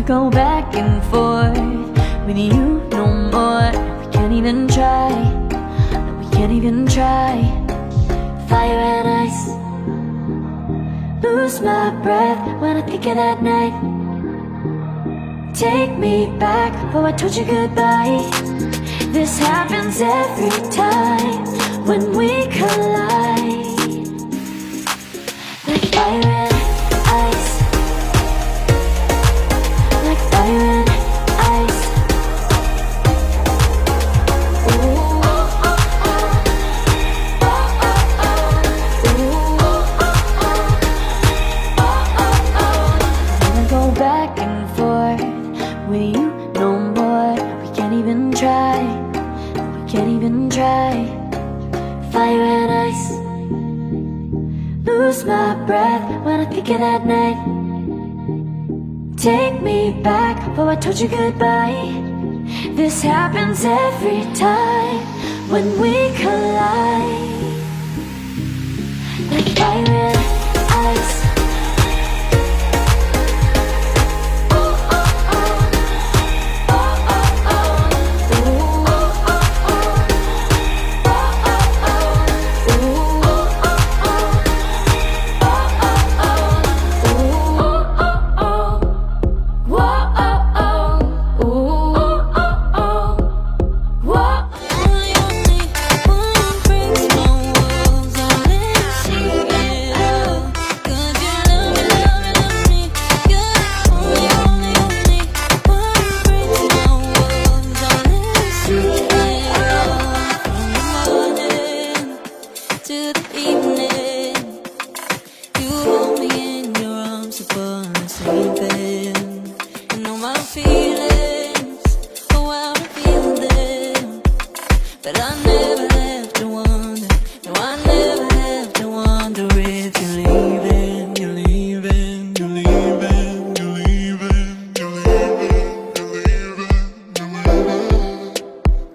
go back and forth with you no more. We can't even try, no, we can't even try. Fire and ice, lose my breath when I think of that night. Take me back, oh I told you goodbye. This happens every time when we collide. Like fire and ice, like fire and ice. Ooh, oh, oh, oh. Oh, oh, oh. Ooh, oh, oh, oh. Oh, oh, oh. Wanna go back and forth with you no more. We can't even try, we can't even try. Fire and ice, lose my breath when I think of that night. Take me back, oh I told you goodbye. This happens every time when we collide. Like fire and ice. But I never have to wonder, no, I never have to wonder if you're leaving, you're leaving, you're leaving, you're leaving, you're leaving, you're leaving, you're leaving.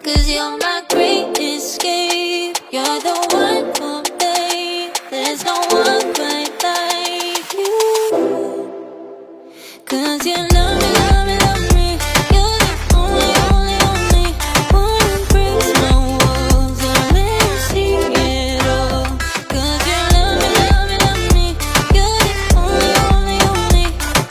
'Cause you're my great escape, you're the one for me, there's no one quite like you. 'Cause you love me, love me, love me, you're the only, only, only one who breaks my walls and let me see it all. 'Cause you love me, love me, love me, you're the only, only, only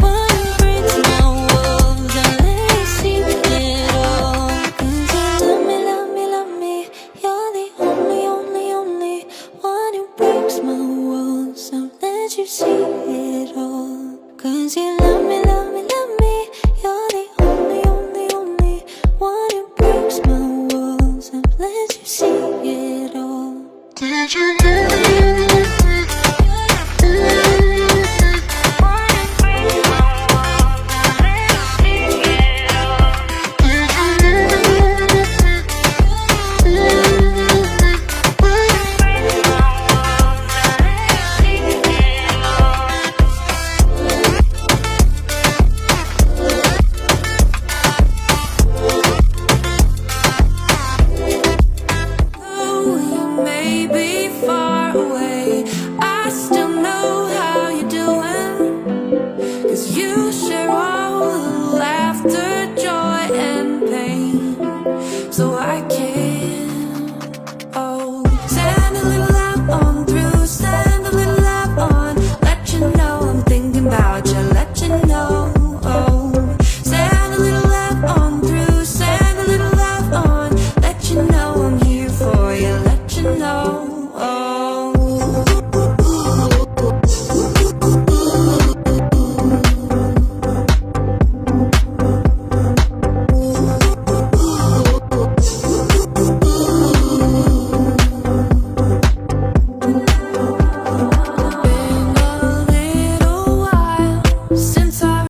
one who breaks my walls and let me see it all. 'Cause you love me, love me, love me, you're the only, only, only one who breaks my walls and let you see it all. 'Cause you love me.